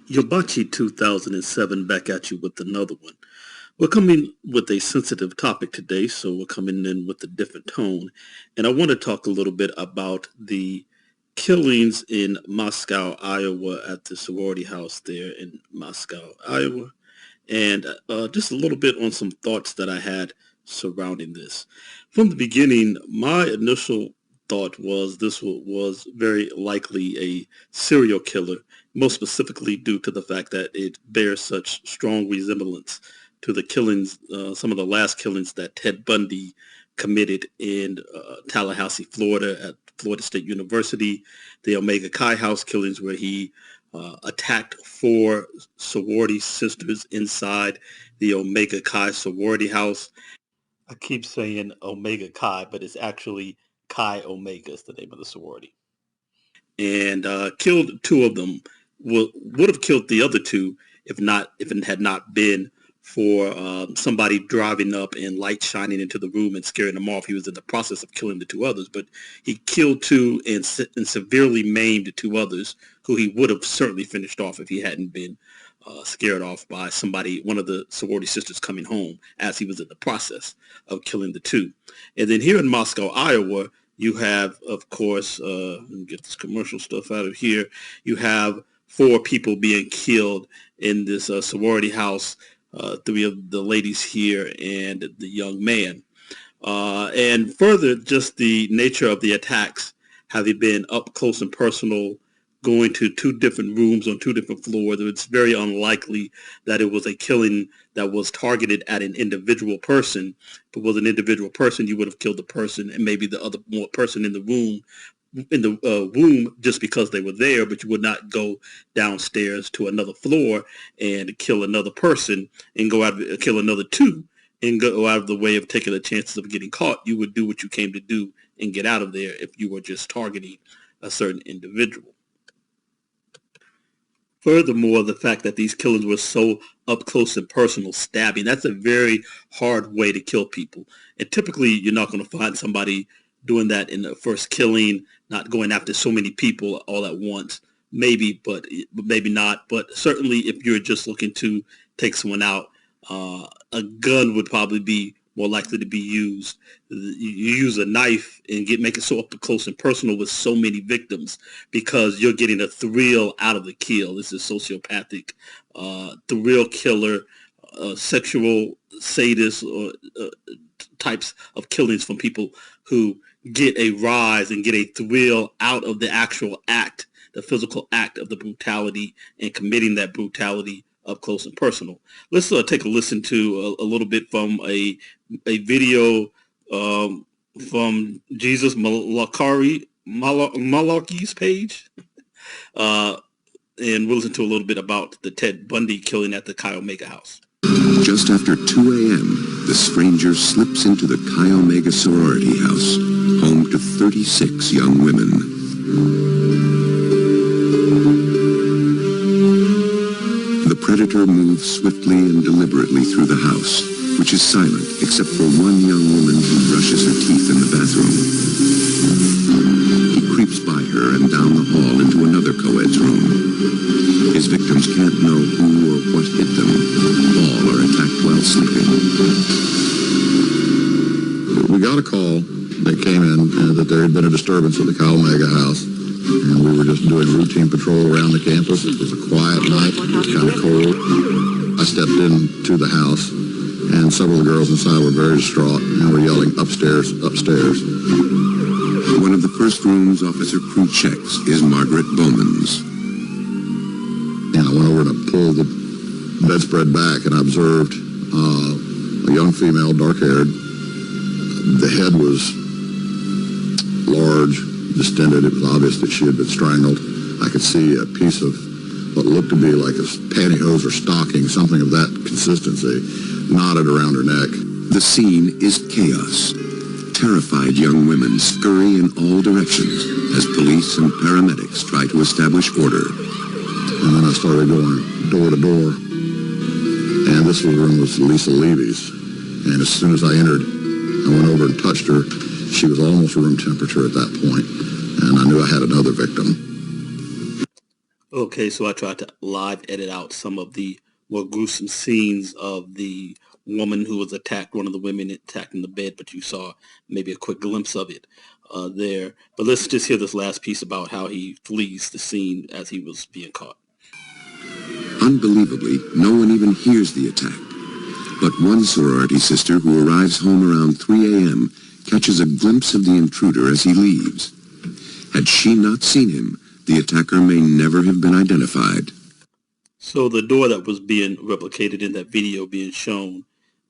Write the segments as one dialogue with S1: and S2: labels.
S1: Yobachi 2007 back at you with another one. We're coming with a sensitive topic today, so we're coming in with a different tone. And I want to talk a little bit about the killings in Moscow, Iowa at the sorority house there in Moscow, Iowa. And just a little bit on some thoughts that I had surrounding this. From the beginning, my initial thought was this was very likely a serial killer, most specifically due to the fact that it bears such strong resemblance to the killings, some of the last killings that Ted Bundy committed in Tallahassee, Florida at Florida State University, the Omega Chi house killings where he attacked four sorority sisters inside the Omega Chi sorority house. I keep saying Omega Chi, but it's actually Chi Omega is the name of the sorority. And killed two of them. Would have killed the other two if it had not been for somebody driving up and light shining into the room and scaring them off. He was in the process of killing the two others, but he killed two and severely maimed the two others, who he would have certainly finished off if he hadn't been scared off by one of the sorority sisters coming home as he was in the process of killing the two. And then here in Moscow, Iowa, you have, of course, let me get this commercial stuff out of here. You have four people being killed in this sorority house, three of the ladies here and the young man. And further, just the nature of the attacks, having been up close and personal, going to two different rooms on two different floors. It's very unlikely that it was a killing that was targeted at an individual person. If it was an individual person, you would have killed the person and maybe the other person in the room just because they were there, but you would not go downstairs to another floor and kill another person and kill another two and go out of the way of taking the chances of getting caught. You would do what you came to do and get out of there if you were just targeting a certain individual. Furthermore, the fact that these killings were so up close and personal, stabbing, that's a very hard way to kill people. And typically, you're not going to find somebody doing that in the first killing, not going after so many people all at once. Maybe, but maybe not. But certainly, if you're just looking to take someone out, a gun would probably be more likely to be used. You use a knife and make it so up close and personal with so many victims because you're getting a thrill out of the kill. This is sociopathic, thrill killer, sexual sadist or types of killings from people who get a rise and get a thrill out of the actual act, the physical act of the brutality and committing that brutality up close and personal. Let's take a listen to a little bit from a video from Jesus Malachi's page, and we'll listen to a little bit about the Ted Bundy killing at the Chi Omega house.
S2: Just after 2 a.m., the stranger slips into the Chi Omega Sorority House, home to 36 young women. The predator moves swiftly and deliberately through the house, which is silent except for one young woman who brushes her teeth in the bathroom. He creeps by her and down the hall into another co-ed's room. His victims can't know who or what hit them. All are attacked while sleeping.
S3: We got a call that came in that there had been a disturbance at the Chi Omega house. And we were just doing routine patrol around the campus. It was a quiet night. It was kind of cold. I stepped into the house, and several of the girls inside were very distraught and were yelling, "Upstairs, upstairs."
S2: One of the first rooms Officer Crew checks is Margaret Bowman's.
S3: And I went over and pulled the bedspread back, and I observed a young female, dark-haired. The head was large, distended. It was obvious that she had been strangled. I could see a piece of what looked to be like a pantyhose or stocking, something of that consistency, knotted around her neck.
S2: The scene is chaos. Terrified young women scurry in all directions as police and paramedics try to establish order.
S3: And then I started going door to door. And this room was Lisa Levy's. And as soon as I entered, I went over and touched her. She was almost room temperature at that point, and I knew I had another victim.
S1: Okay, so I tried to live edit out some of the more gruesome scenes of the woman who was attacked, one of the women attacked in the bed, but you saw maybe a quick glimpse of it there. But let's just hear this last piece about how he flees the scene as he was being caught.
S2: Unbelievably, no one even hears the attack. But one sorority sister who arrives home around 3 a.m. catches a glimpse of the intruder as he leaves. Had she not seen him, the attacker may never have been identified.
S1: So the door that was being replicated in that video being shown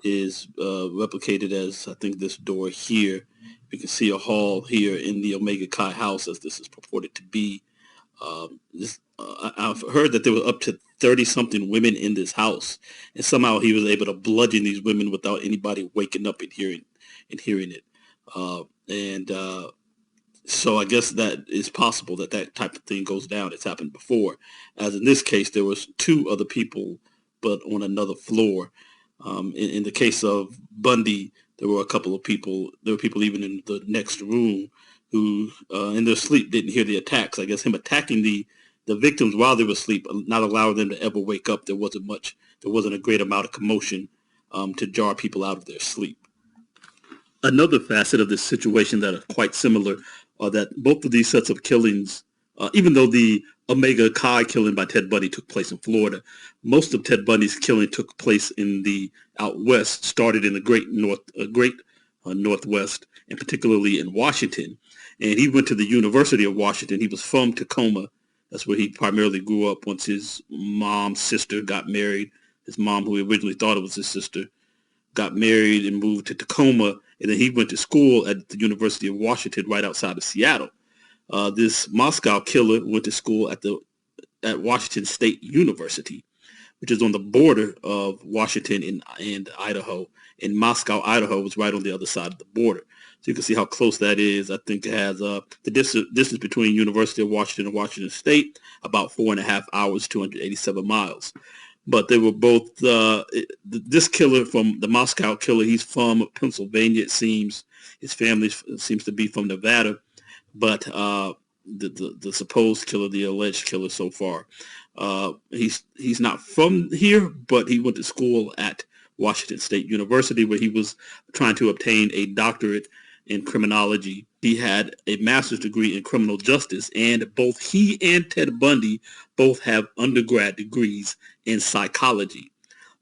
S1: is replicated as, I think, this door here. You can see a hall here in the Omega Chi house, as this is purported to be. I've heard that there were up to 30-something women in this house, and somehow he was able to bludgeon these women without anybody waking up and hearing it. And So I guess that is possible that that type of thing goes down. It's happened before. As in this case, there was two other people, but on another floor. In the case of Bundy, there were a couple of people. There were people even in the next room who, in their sleep, didn't hear the attacks. I guess him attacking the victims while they were asleep, not allowing them to ever wake up. There wasn't much. There wasn't a great amount of commotion to jar people out of their sleep. Another facet of this situation that are quite similar are that both of these sets of killings, even though the Omega Chi killing by Ted Bundy took place in Florida, most of Ted Bundy's killing took place in the out west, started in the great Northwest, and particularly in Washington. And he went to the University of Washington. He was from Tacoma. That's where he primarily grew up once his mom's sister got married. His mom, who he originally thought it was his sister, got married and moved to Tacoma, and then he went to school at the University of Washington right outside of Seattle. This Moscow killer went to school at Washington State University, which is on the border of Washington and Idaho. And Moscow, Idaho was right on the other side of the border. So you can see how close that is. I think it has the distance between University of Washington and Washington State, about 4.5 hours, 287 miles. But they were both, this killer from the Moscow killer, he's from Pennsylvania, it seems. His family seems to be from Nevada. But the supposed killer, the alleged killer so far, he's not from here, but he went to school at Washington State University, where he was trying to obtain a doctorate in criminology. He had a master's degree in criminal justice, and both he and Ted Bundy both have undergrad degrees in psychology.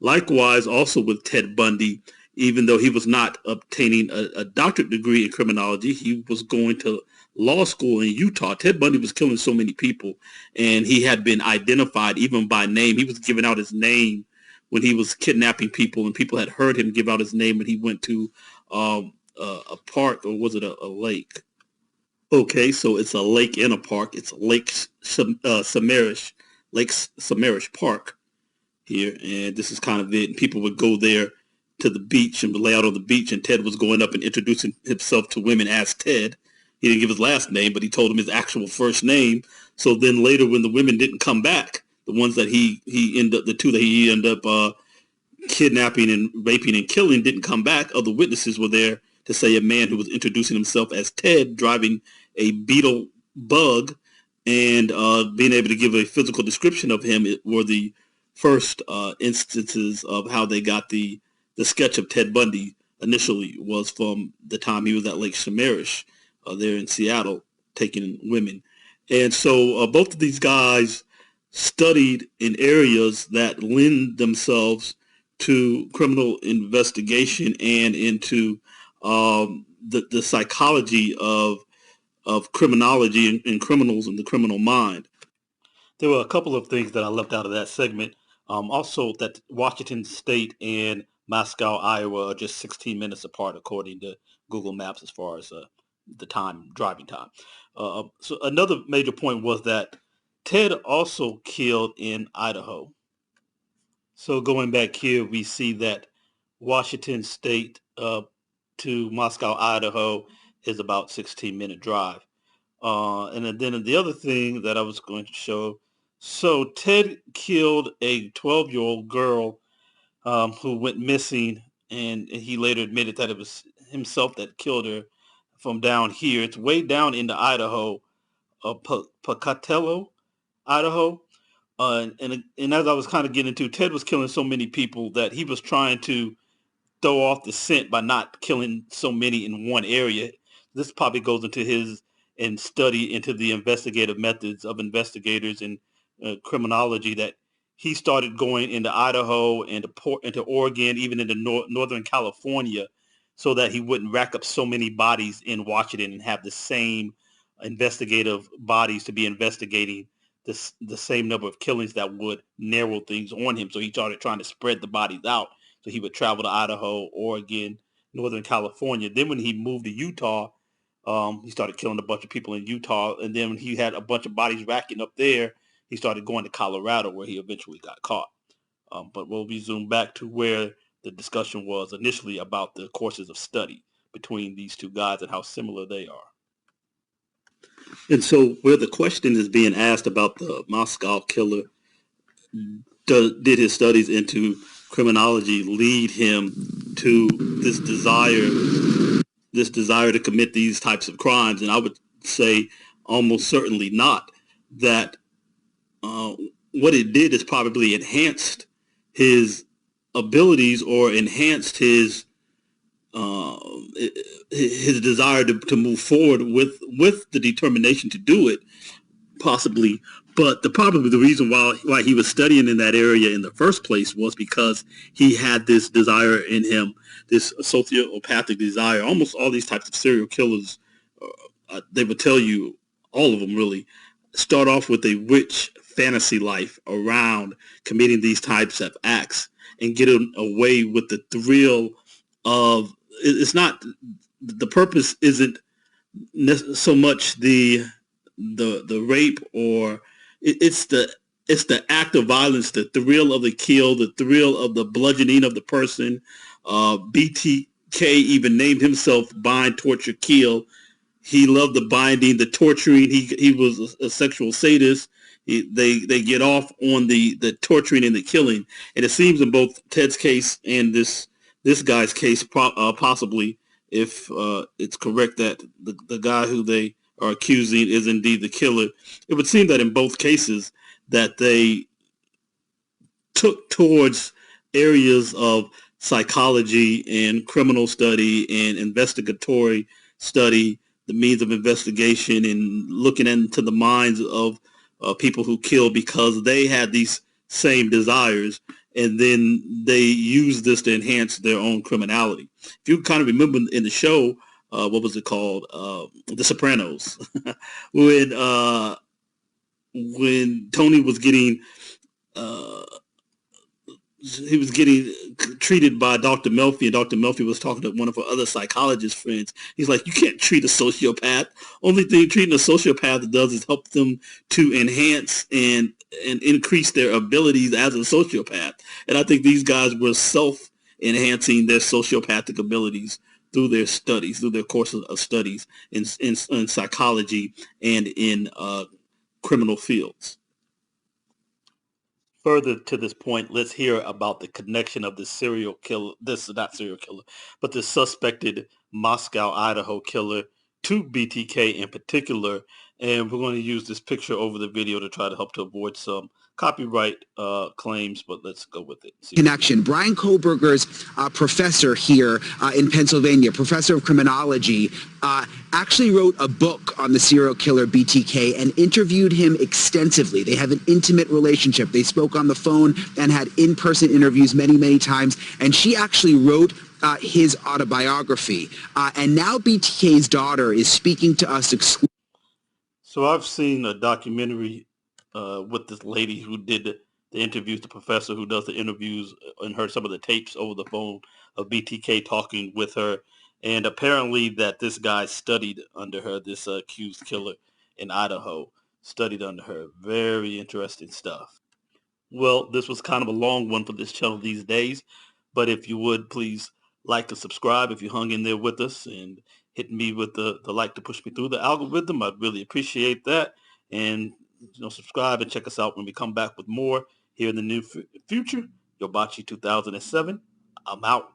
S1: Likewise, also with Ted Bundy, even though he was not obtaining a doctorate degree in criminology, he was going to law school in Utah. Ted Bundy was killing so many people, and he had been identified even by name. He was giving out his name when he was kidnapping people, and people had heard him give out his name when he went to a park, or was it a lake? Okay, so it's a lake and a park. It's Samarish, Lake Samarish Park here, and this is kind of it. And people would go there to the beach and lay out on the beach, and Ted was going up and introducing himself to women as Ted. He didn't give his last name, but he told them his actual first name. So then later, when the women didn't come back, the ones that he ended up, the two that he ended up kidnapping and raping and killing didn't come back. Other witnesses were there to say a man who was introducing himself as Ted, driving a Beetle bug, and being able to give a physical description of him were the first instances of how they got the sketch of Ted Bundy initially was from the time he was at Lake Samarish there in Seattle taking women. And so both of these guys studied in areas that lend themselves to criminal investigation and into the psychology of criminology and criminals and the criminal mind. There were a couple of things that I left out of that segment. Also, that Washington State and Moscow, Iowa are just 16 minutes apart, according to Google Maps, as far as the driving time. So another major point was that Ted also killed in Idaho. So going back here, we see that Washington State to Moscow, Idaho is about 16-minute drive. And then the other thing that I was going to show, so Ted killed a 12-year-old girl who went missing, and he later admitted that it was himself that killed her from down here. It's way down into Idaho, Pocatello, Idaho. And as I was kind of getting into, Ted was killing so many people that he was trying to throw off the scent by not killing so many in one area. This probably goes into his and study into the investigative methods of investigators in criminology, that he started going into Idaho and into Oregon, even into Northern California, so that he wouldn't rack up so many bodies in Washington and have the same investigative bodies to be investigating the same number of killings that would narrow things on him. So he started trying to spread the bodies out. So he would travel to Idaho, Oregon, Northern California. Then when he moved to Utah, he started killing a bunch of people in Utah. And then when he had a bunch of bodies racking up there, he started going to Colorado, where he eventually got caught. But we'll resume back to where the discussion was initially about the courses of study between these two guys and how similar they are. And so where the question is being asked about the Moscow killer, did his studies into criminology lead him to this desire to commit these types of crimes? And I would say almost certainly not. That what it did is probably enhanced his abilities, or enhanced his desire to move forward with the determination to do it, possibly. But the reason why he was studying in that area in the first place was because he had this desire in him, this sociopathic desire. Almost all these types of serial killers, they would tell you, all of them really, start off with a rich fantasy life around committing these types of acts and getting away with the thrill of. It's not, the purpose isn't so much the rape, or it's the act of violence, the thrill of the kill, the thrill of the bludgeoning of the person. BTK even named himself Bind, Torture, Kill. He loved the binding, the torturing. He was a sexual sadist. They get off on the torturing and the killing. And it seems in both Ted's case and this guy's case, possibly, if it's correct that the guy who they are accusing is indeed the killer, it would seem that in both cases that they took towards areas of psychology and criminal study and investigatory study, the means of investigation, and looking into the minds of people who kill, because they had these same desires, and then they used this to enhance their own criminality. If you kind of remember in the show, what was it called? The Sopranos, when Tony was getting he was getting treated by Dr. Melfi, and Dr. Melfi was talking to one of her other psychologist friends. He's like, you can't treat a sociopath. Only thing treating a sociopath does is help them to enhance and increase their abilities as a sociopath. And I think these guys were self-enhancing their sociopathic abilities through their studies, through their courses of studies in psychology and in criminal fields. Further to this point, let's hear about the connection of the serial killer, this not serial killer, but the suspected Moscow, Idaho killer to BTK in particular. And we're going to use this picture over the video to try to help to avoid some copyright claims, but let's go with it.
S4: Connection. Brian Kohlberger's professor here in Pennsylvania, professor of criminology, actually wrote a book on the serial killer BTK and interviewed him extensively. They have an intimate relationship. They spoke on the phone and had in-person interviews many, many times. And she actually wrote his autobiography. And now BTK's daughter is speaking to us exclusively.
S1: So I've seen a documentary with this lady who did the interviews, the professor who does the interviews, and heard some of the tapes over the phone of BTK talking with her. And apparently that this guy studied under her, this accused killer in Idaho, studied under her. Very interesting stuff. Well, this was kind of a long one for this channel these days, but if you would, please like and subscribe if you hung in there with us and hit me with the like to push me through the algorithm. I'd really appreciate that. And subscribe and check us out when we come back with more here in the new future. Yobachi 2007. I'm out.